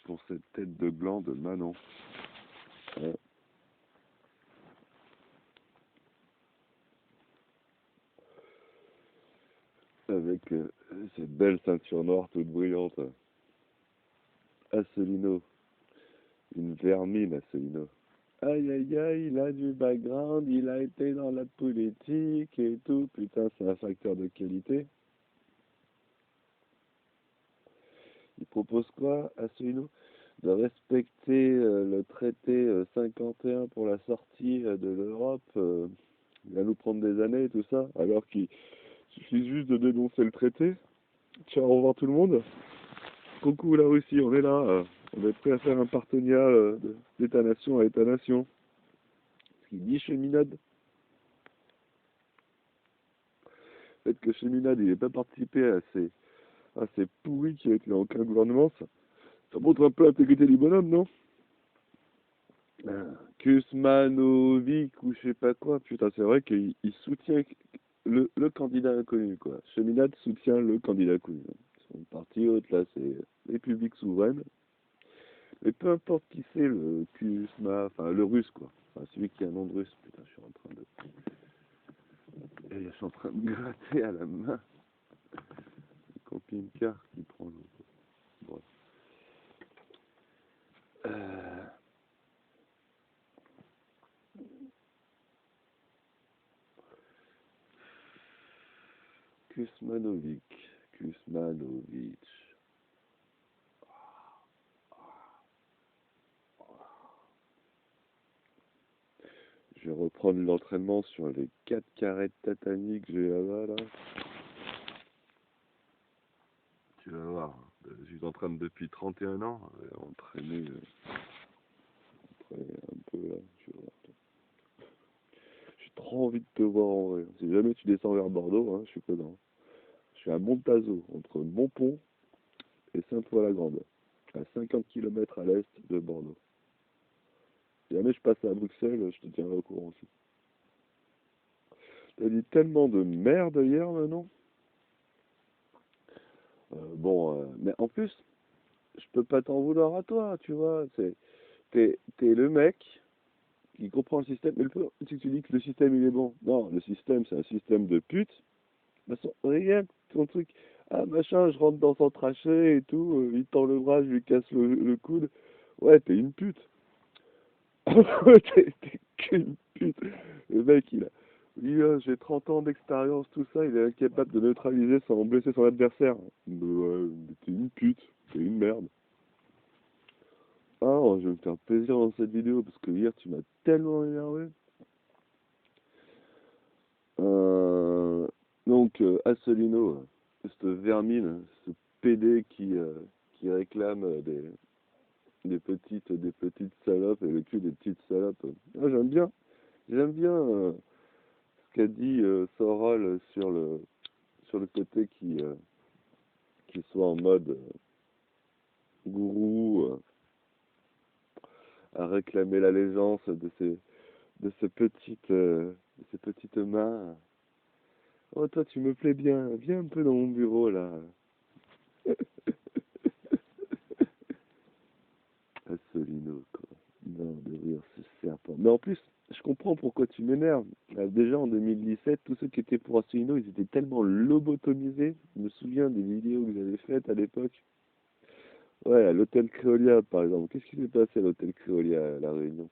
pour cette tête de gland de Manon. Ouais. Avec cette belle ceinture noire toute brillante. Asselineau. Une vermine, Asselineau. Aïe aïe aïe, il a du background, il a été dans la politique et tout. Putain, c'est un facteur de qualité. Il propose quoi, Asselineau? De respecter le traité 51 pour la sortie de l'Europe. Il va nous prendre des années et tout ça, alors qu'il suffit juste de dénoncer le traité. Tiens, au revoir tout le monde. Coucou la Russie, on est là. On est prêt à faire un partenariat d'État-nation à État-nation. Il dit Cheminade. Le fait que Cheminade n'ait pas participé à ces pourris qui avec aucun gouvernement, ça montre un peu l'intégrité du bonhomme, non? Kuzmanovic ou je sais pas quoi. Putain, c'est vrai qu'il soutient le candidat inconnu, quoi. Cheminade soutient le candidat inconnu. Son parti haute, là, c'est République souveraine. Mais peu importe qui c'est, le Kuzma, enfin, le russe, quoi. Enfin, celui qui a un nom de russe. Putain, je suis en train de gratter à la main. Le camping-car qui prend l'eau. Bref. Kuzmanovic. Kuzmanovic. Je vais reprendre l'entraînement sur les 4 carrés de tatami que j'ai là-bas, là. Tu vas voir. Je suis en train de, depuis 31 ans, entraîner un peu, là. J'ai trop envie de te voir en vrai. Si jamais tu descends vers Bordeaux, hein, je suis dedans. Je suis à Montazo, entre Montpont et Sainte-Foy-la-Grande, à 50 km à l'est de Bordeaux. Si jamais je passe à Bruxelles, je te tiendrai au courant aussi. T'as dit tellement de merde hier, maintenant. Mais en plus, je peux pas t'en vouloir à toi, tu vois. T'es le mec qui comprend le système. Mais le problème, c'est que tu dis que le système, il est bon. Non, le système, c'est un système de pute. Bah, regarde ton truc. Ah, machin, je rentre dans son trachet et tout. Il tend le bras, je lui casse le coude. Ouais, t'es une pute. T'es qu'une pute. Le mec, il a. Oui, j'ai 30 ans d'expérience, tout ça, il est incapable de neutraliser sans blesser son adversaire. Ouais, t'es une pute, t'es une merde. Ah, je vais me faire plaisir dans cette vidéo parce que hier tu m'as tellement énervé. Euh, Asselineau, cette vermine, ce PD qui réclame des petites salopes et le cul des petites salopes. Ah, j'aime bien ce qu'a dit Sorol sur le côté qui soit en mode gourou, à réclamer l'allégeance de ces petites mains. Oh, toi, tu me plais bien. Viens un peu dans mon bureau, là. Assolino, quoi. Non, de rire, ce serpent. Mais en plus, je comprends pourquoi tu m'énerves. Déjà, en 2017, tous ceux qui étaient pour Assolino, ils étaient tellement lobotomisés. Je me souviens des vidéos que j'avais faites à l'époque. Ouais, à l'hôtel Créolia, par exemple. Qu'est-ce qui s'est passé à l'hôtel Créolia, à La Réunion?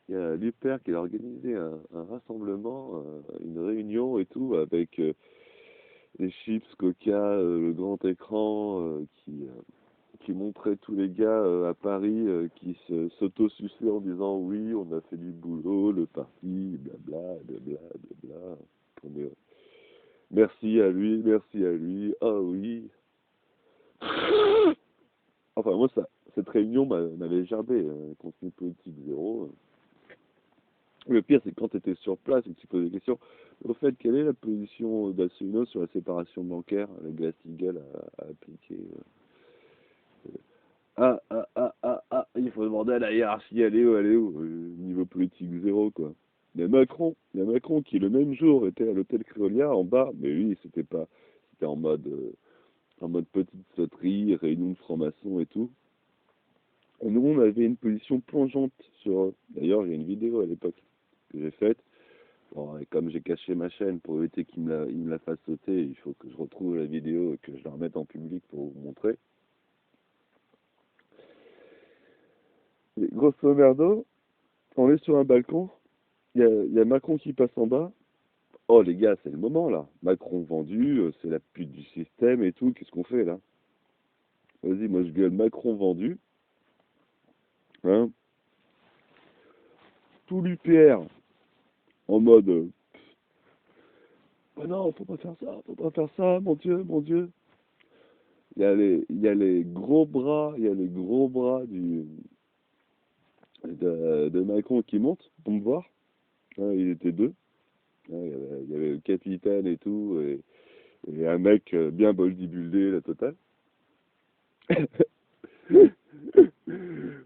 Il y a l'UPER qui a organisé un rassemblement, une réunion et tout, avec les chips, Coca, le grand écran qui montrait tous les gars à Paris qui s'auto-suçaient en disant oui, on a fait du boulot, le parti, blabla, blabla, blabla. On est- merci à lui, ah oui. Enfin, moi, cette réunion m'avait gerbé, contenu politique zéro. Le pire, c'est que quand tu étais sur place et que tu posais des questions, au fait, quelle est la position d'Asselineau sur la séparation bancaire, la Glass-Steagall a appliquée il faut demander à la hiérarchie, elle est où niveau politique zéro, quoi. Il y a Macron qui, le même jour, était à l'hôtel Créolia, en bas, mais lui, c'était pas, c'était en mode en mode petite sauterie, réunion de francs-maçons et tout. Et nous, on avait une position plongeante sur eux. D'ailleurs, il y a une vidéo à l'époque que j'ai faite. Bon, et comme j'ai caché ma chaîne pour éviter il me la fasse sauter, il faut que je retrouve la vidéo et que je la remette en public pour vous montrer. Et grosso merdo, on est sur un balcon, il y a Macron qui passe en bas. Oh les gars, c'est le moment là. Macron vendu, c'est la pute du système et tout. Qu'est-ce qu'on fait là? Vas-y, moi je gueule Macron vendu. Hein? Tout l'UPR en mode oh non, faut pas faire ça, mon Dieu. Il y a les gros bras, il y a les gros bras de Macron qui montent pour me voir. Hein, ils étaient deux. Hein, il y avait le capitaine et tout, et un mec bien bodybuildé, la totale.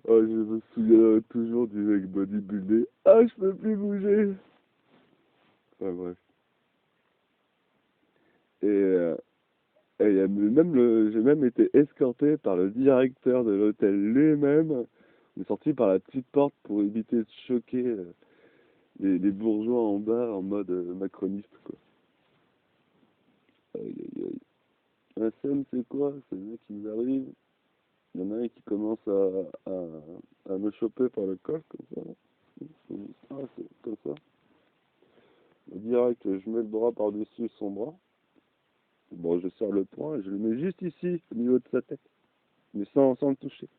Oh, je me souviens toujours du mec bodybuildé. Ah, je peux plus bouger. Enfin, bref. Et, et il y a même j'ai même été escorté par le directeur de l'hôtel lui-même. On est sorti par la petite porte pour éviter de choquer les bourgeois en bas en mode macroniste, quoi. Aïe, aïe, aïe. La scène, c'est quoi? C'est le mec qui nous arrive. Il y en a un qui commence à me choper par le col, comme ça. Ah, c'est comme ça. Direct, je mets le bras par-dessus son bras. Bon, je serre le poing et je le mets juste ici, au niveau de sa tête, mais sans le toucher.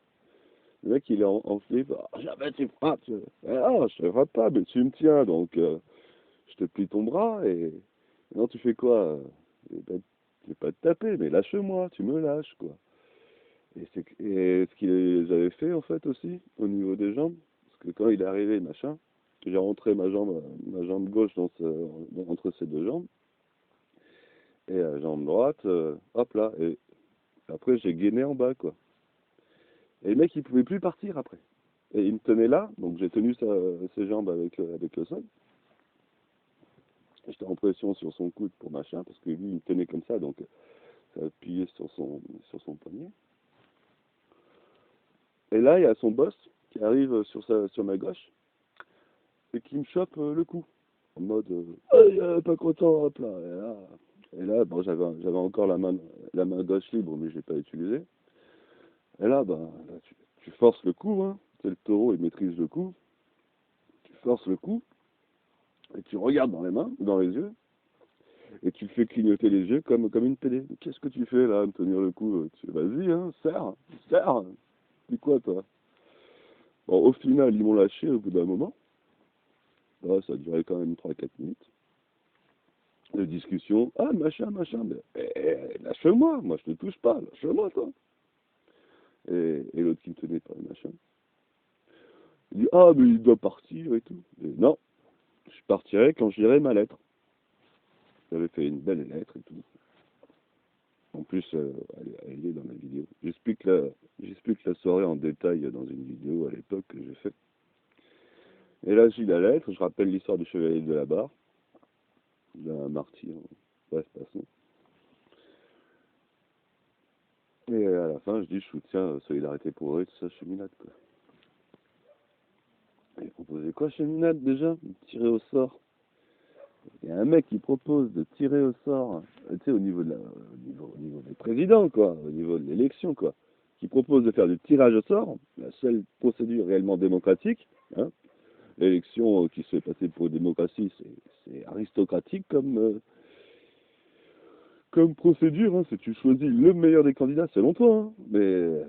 Le mec, il est en flip. Ah, jamais tu frappes. Ah, je te frappe pas, mais tu me tiens, donc je te plie ton bras et. Non, tu fais quoi? Je vais pas te taper, mais lâche-moi, tu me lâches, quoi. Et ce qu'il avait fait, en fait, aussi, au niveau des jambes, parce que quand il est arrivé, machin, j'ai rentré ma jambe gauche entre ses deux jambes, et la jambe droite, hop là, et après j'ai gainé en bas, quoi. Et le mec, il pouvait plus partir après. Et il me tenait là, donc j'ai tenu ses jambes avec le sol. J'étais en pression sur son coude pour machin, parce que lui, il me tenait comme ça, donc ça appuyait sur son poignet. Et là, il y a son boss qui arrive sur ma gauche et qui me chope le cou. En mode, aïe, pas content, hop là. Et là bon, j'avais encore la main gauche libre, mais je l'ai pas utilisée. Et là, ben, là, tu forces le coup, hein. C'est le taureau, il maîtrise le coup. Tu forces le coup et tu regardes dans les mains, dans les yeux, et tu fais clignoter les yeux comme une télé. Qu'est-ce que tu fais là, à me tenir le coup? Vas-y, hein, serre, serre. Dis quoi, toi? Bon, au final, ils m'ont lâché au bout d'un moment. Ouais, ça a duré quand même 3 4 minutes de discussion. Ah, machin, machin. Mais, lâche-moi, moi je te touche pas, lâche-moi, toi. Et l'autre qui me tenait par le machin. Il dit, ah, mais il doit partir et tout. Et non, je partirai quand je lirai ma lettre. J'avais fait une belle lettre et tout. En plus, elle est dans la vidéo. J'explique la soirée en détail dans une vidéo à l'époque que j'ai fait. Et là, j'ai la lettre, je rappelle l'histoire du chevalier de la barre, d'un martyr, bref, passons. Et à la fin, je dis, je soutiens solidarité pour eux, et tout ça, cheminade, quoi. Il proposait quoi, cheminade, déjà? Tirer au sort. Il y a un mec qui propose de tirer au sort, tu sais, au niveau des présidents, quoi, au niveau de l'élection, quoi, qui propose de faire du tirage au sort, la seule procédure réellement démocratique, hein. L'élection qui se fait passer pour une démocratie, c'est aristocratique comme procédure, hein, c'est tu choisis le meilleur des candidats selon toi, hein. Mais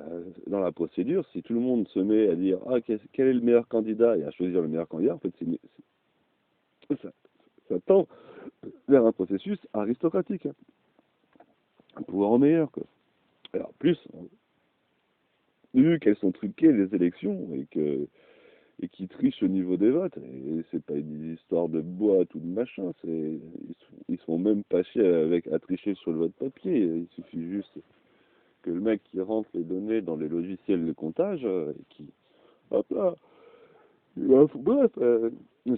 dans la procédure, si tout le monde se met à dire ah quel est le meilleur candidat et à choisir le meilleur candidat, en fait ça, ça tend vers un processus aristocratique, hein, un pouvoir meilleur, quoi. Alors plus, vu qu'elles sont truquées les élections et qui trichent au niveau des votes, et c'est pas une histoire de boîte ou de machin, ils sont même pas chiés à tricher sur le vote papier, il suffit juste que le mec qui rentre les données dans les logiciels de comptage, et qui, hop là, bref,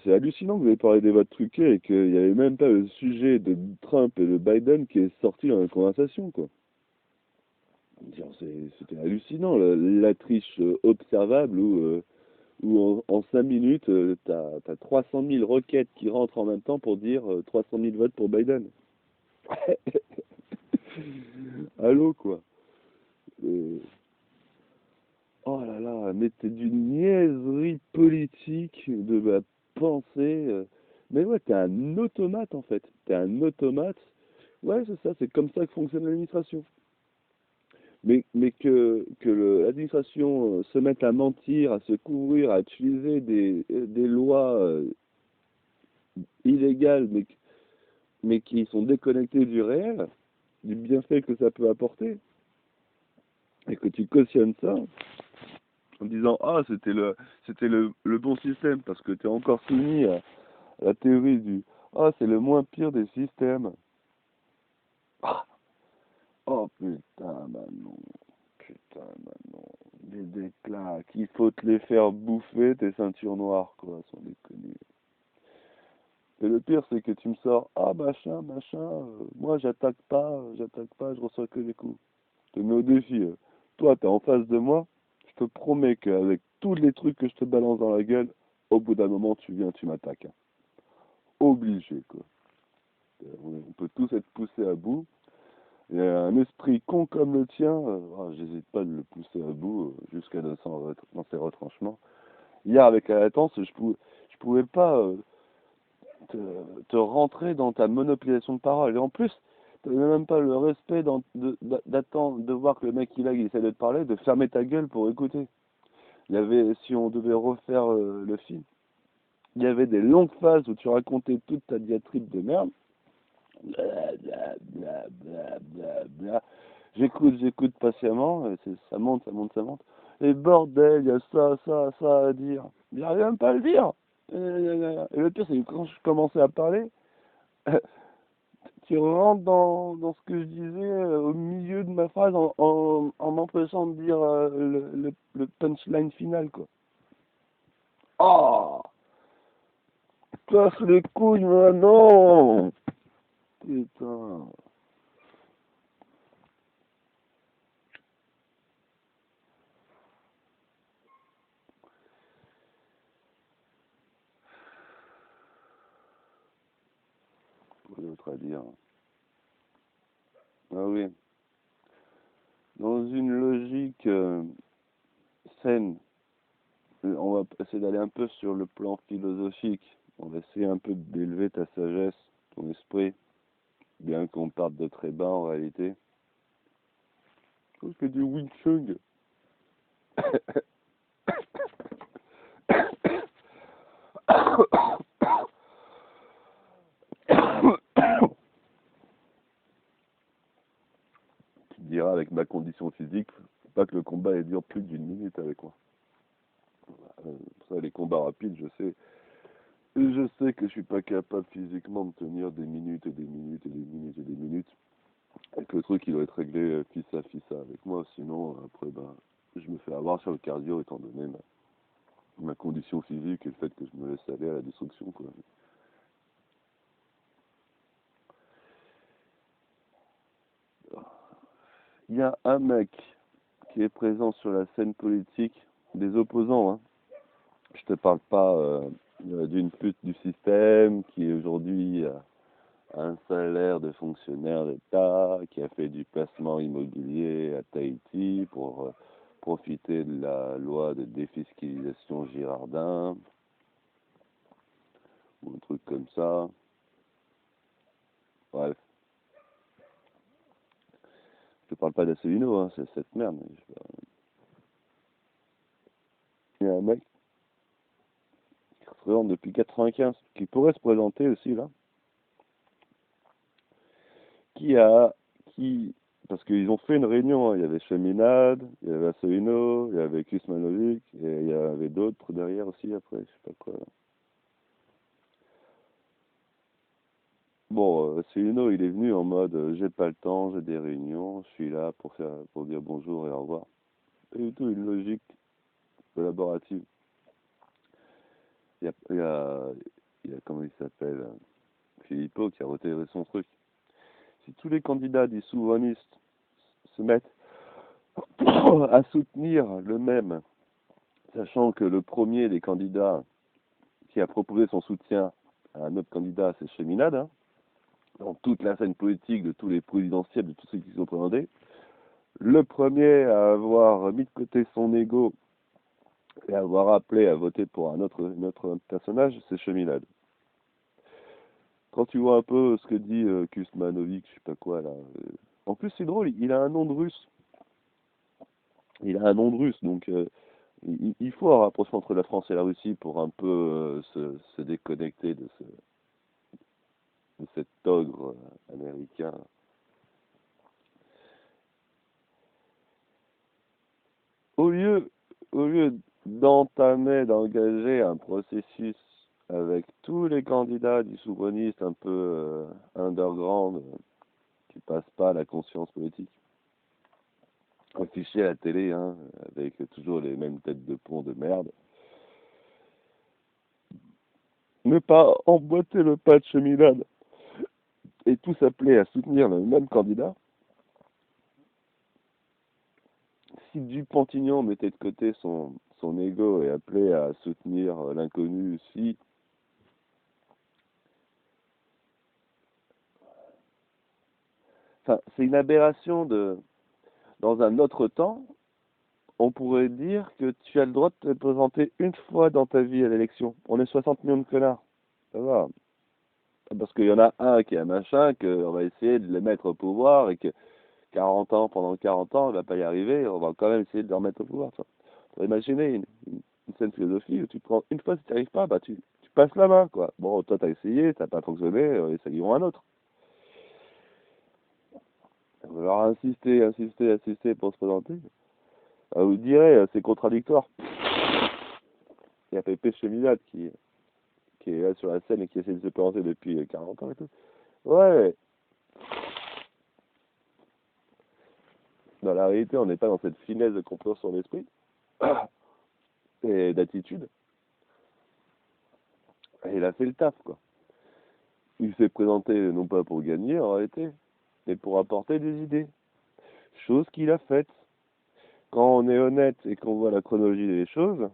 c'est hallucinant que vous avez parlé des votes truqués et qu'il n'y avait même pas le sujet de Trump et de Biden qui est sorti dans la conversation, quoi. genre, c'était hallucinant, la triche observable où en 5 minutes, t'as 300 000 requêtes qui rentrent en même temps pour dire 300 000 votes pour Biden. Allô, quoi. Et- oh là là, mais t'es d'une niaiserie politique de ma pensée. Mais ouais, t'es un automate en fait. T'es un automate. Ouais, c'est ça, c'est comme ça que fonctionne l'administration. Mais que l'administration se mette à mentir, à se couvrir, à utiliser des lois illégales, mais qui sont déconnectées du réel, du bienfait que ça peut apporter, et que tu cautionnes ça en disant ah c'était le bon système parce que tu es encore soumis à la théorie du ah c'est le moins pire des systèmes. Ah, oh putain Manon, putain Manon, des claques, il faut te les faire bouffer tes ceintures noires quoi, sans déconner. Et le pire c'est que tu me sors ah machin machin, moi j'attaque pas, je reçois que des coups. Je te mets au défi. Toi t'es en face de moi, je te promets qu'avec tous les trucs que je te balance dans la gueule, au bout d'un moment tu viens, tu m'attaques, hein. Obligé quoi. On peut tous être poussés à bout. Et un esprit con comme le tien, j'hésite pas de le pousser à bout jusqu'à dans ses retranchements. Hier avec la latence, je pouvais pas te, te rentrer dans ta monopolisation de parole. Et en plus, tu n'avais même pas le respect d'attendre, de voir que le mec il essaie de te parler, de fermer ta gueule pour écouter. Il y avait, si on devait refaire le film, il y avait des longues phases où tu racontais toute ta diatribe de merde. Bla, bla, bla, bla, bla, bla. J'écoute patiemment, et ça monte, ça monte, ça monte. Et bordel, il y a ça à dire. J'arrive même pas à le dire. Et le pire, c'est que quand je commençais à parler, tu rentres dans ce que je disais au milieu de ma phrase en m'empêchant de dire le punchline final, quoi. Oh, casse les couilles maintenant. Putain. Quoi d'autre à dire? Ah oui. Dans une logique saine, on va essayer d'aller un peu sur le plan philosophique. On va essayer un peu d'élever ta sagesse, ton esprit, bien qu'on parte de très bas en réalité. Je fais du Wing Chun. Tu me diras, avec ma condition physique, faut pas que le combat ait dure plus d'une minute avec moi. Ça, les combats rapides, je sais que je suis pas capable physiquement de tenir des minutes et des minutes et des minutes et des minutes. Et que le truc, il doit être réglé fils à avec moi. Sinon, après, ben, je me fais avoir sur le cardio étant donné ma condition physique et le fait que je me laisse aller à la destruction, quoi. Il y a un mec qui est présent sur la scène politique, des opposants, hein. Je te parle pas d'une pute du système qui aujourd'hui a un salaire de fonctionnaire d'État, qui a fait du placement immobilier à Tahiti pour profiter de la loi de défiscalisation Girardin, ou un truc comme ça. Bref, je te parle pas d'Asselineau, hein, c'est cette merde. Il y a un mec qui se présente depuis 95, qui pourrait se présenter aussi là, qui a, qui, parce qu'ils ont fait une réunion, hein. Il y avait Cheminade, il y avait Asselineau, il y avait Kusmanovic, et il y avait d'autres derrière aussi après, je sais pas quoi. Bon, Asselineau, il est venu en mode j'ai pas le temps, j'ai des réunions, je suis là pour dire bonjour et au revoir. Pas du tout une logique collaborative. Il y a, il y a, il y a comment il s'appelle, Philippot qui a retiré son truc. Si tous les candidats des souverainistes se mettent à soutenir le même, sachant que le premier des candidats qui a proposé son soutien à un autre candidat, c'est Cheminade, hein, dans toute la scène politique de tous les présidentiels, de tous ceux qui se sont présentés. Le premier à avoir mis de côté son ego et à avoir appelé à voter pour un autre personnage, c'est Cheminade. Quand tu vois un peu ce que dit Kuzmanovic, je sais pas quoi là. En plus, c'est drôle, il a un nom de russe. Il a un nom de russe, donc il faut un rapprochement entre la France et la Russie pour un peu se déconnecter de cet ogre américain. Au lieu, au lieu d'engager un processus avec tous les candidats du souverainiste un peu underground qui passent pas la conscience politique, affichés à la télé, hein, avec toujours les mêmes têtes de pont de merde, ne pas emboîter le pas de cheminade et tous appeler à soutenir le même candidat. Si Dupont-Aignan mettait de côté son ego et appelait à soutenir l'inconnu, si, enfin, c'est une aberration de, dans un autre temps, on pourrait dire que tu as le droit de te présenter une fois dans ta vie à l'élection. On est 60 millions de connards. Ça va. Parce qu'il y en a un qui est un machin, qu'on va essayer de les mettre au pouvoir et que 40 ans, pendant 40 ans, il va pas y arriver, on va quand même essayer de le remettre au pouvoir. Tu vois. Imaginer une scène philosophie où tu prends une fois, si tu n'y arrives pas, bah tu passes la main, quoi. Bon, toi, t'as essayé, ça n'a pas fonctionné, essayons un autre. On va leur insister, insister, insister pour se présenter. Ah, vous direz, c'est contradictoire. Il y a Pépé Cheminade qui est là sur la scène et qui essaie de se présenter depuis 40 ans et tout. Ouais, dans la réalité, on n'est pas dans cette finesse de compréhension d'esprit et d'attitude. Et il a fait le taf, quoi. Il s'est présenté non pas pour gagner en réalité, mais pour apporter des idées. Chose qu'il a faite. Quand on est honnête et qu'on voit la chronologie des choses,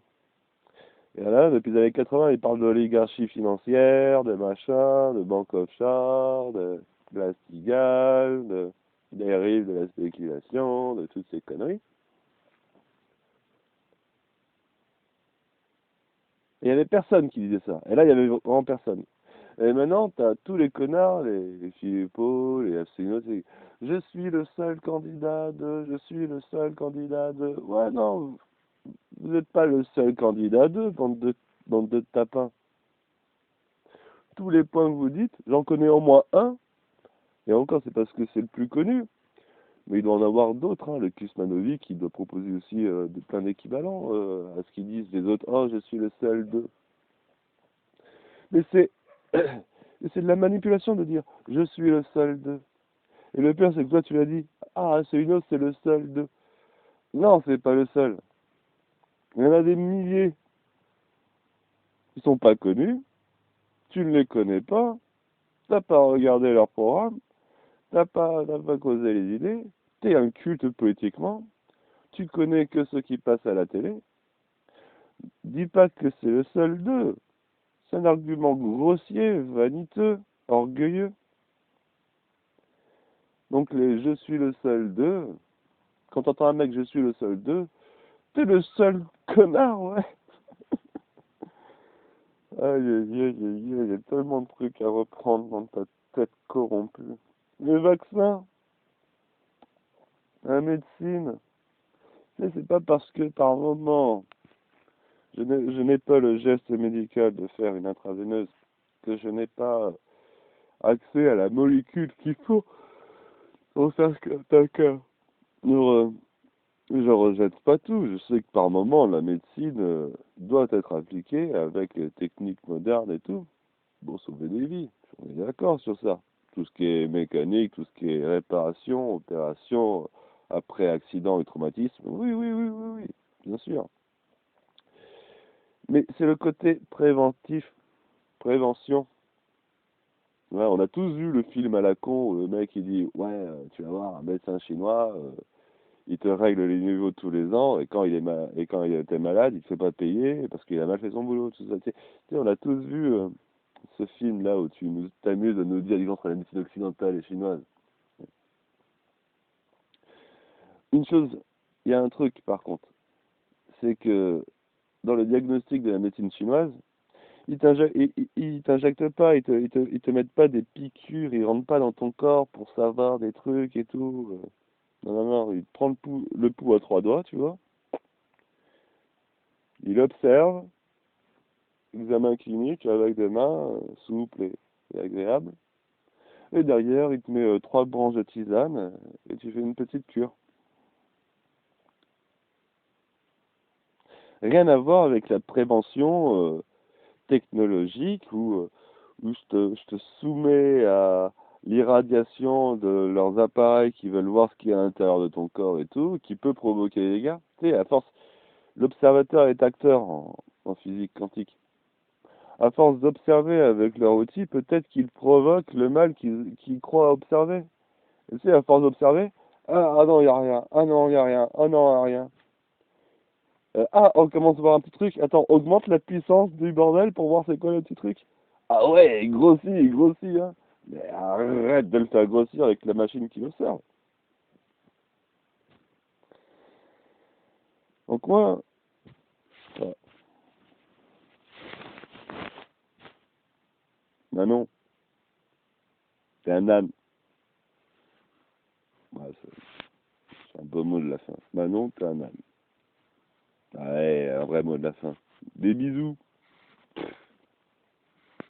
et là, depuis les années 80, il parle de l'oligarchie financière, de machin, de banque offshore, de Glass-Steagall, des dérives de la spéculation, de toutes ces conneries. Et il y avait personne qui disait ça. Et là, il y avait vraiment personne. Et maintenant, t'as tous les connards, les Philippot, les Asselineau, je suis le seul candidat de, je suis le seul candidat de. Ouais, non, vous n'êtes pas le seul candidat de, bande de tapins. Tous les points que vous dites, j'en connais au moins un, et encore, c'est parce que c'est le plus connu. Mais il doit en avoir d'autres, hein. Le Kusmanovic, qui doit proposer aussi plein d'équivalents à ce qu'ils disent les autres. Oh, je suis le seul de. Mais c'est de la manipulation de dire je suis le seul de. Et le pire, c'est que toi, tu l'as dit. Ah, c'est une autre, c'est le seul de. Non, c'est pas le seul. Il y en a des milliers qui sont pas connus. Tu ne les connais pas. T'as pas regardé leur programme. T'as pas causé les idées. T'es un culte politiquement. Tu connais que ceux qui passent à la télé. Dis pas que c'est le seul d'eux. C'est un argument grossier, vaniteux, orgueilleux. Donc les je suis le seul d'eux. Quand t'entends un mec je suis le seul d'eux, t'es le seul connard, ouais. Aïe, aïe, aïe, aïe, aïe, il y a tellement de trucs à reprendre dans ta tête corrompue. Les vaccins, la médecine, tu sais, c'est pas parce que par moment, je n'ai pas le geste médical de faire une intraveineuse que je n'ai pas accès à la molécule qu'il faut pour faire ta cœur. Je rejette pas tout. Je sais que par moment, la médecine doit être appliquée avec techniques modernes et tout, pour sauver des vies. On est d'accord sur ça. Tout ce qui est mécanique, tout ce qui est réparation, opération, après accident et traumatisme, oui, oui, oui, oui, oui, bien sûr. Mais c'est le côté préventif, prévention. Ouais, on a tous vu le film à la con où le mec il dit ouais, tu vas voir un médecin chinois, il te règle les niveaux tous les ans, et quand il était malade, il te fait pas payer parce qu'il a mal fait son boulot, tout ça. Tu sais, on a tous vu ce film-là où tu nous t'amuses de nous dire les entre la médecine occidentale et chinoise. Une chose, il y a un truc par contre, c'est que dans le diagnostic de la médecine chinoise, ils t'injectent pas, ils te mettent pas des piqûres, ils rentrent pas dans ton corps pour savoir des trucs et tout. Non, non, non, il te prend le pouls à trois doigts, tu vois. Il observe, examen clinique avec des mains souples et agréables. Et derrière, il te met trois branches de tisane et tu fais une petite cure. Rien à voir avec la prévention technologique où je te soumets à l'irradiation de leurs appareils qui veulent voir ce qu'il y a à l'intérieur de ton corps et tout, qui peut provoquer des dégâts. Tu sais, à force, l'observateur est acteur en physique quantique. À force d'observer avec leur outil, peut-être qu'ils provoquent le mal qu'ils croient observer. Et tu sais, à force d'observer, ah non, il n'y a rien, ah non, il n'y a rien, ah non, il n'y a rien. On commence à voir un petit truc. Attends, augmente la puissance du bordel pour voir c'est quoi le petit truc. Ah ouais, il grossit, hein. Mais arrête de le faire grossir avec la machine qui le sert. Donc moi, euh, Manon, t'es un âne. Ouais, c'est un beau mot de la fin. Manon, t'es un âne. Ouais, un vrai mot de la fin. Des bisous.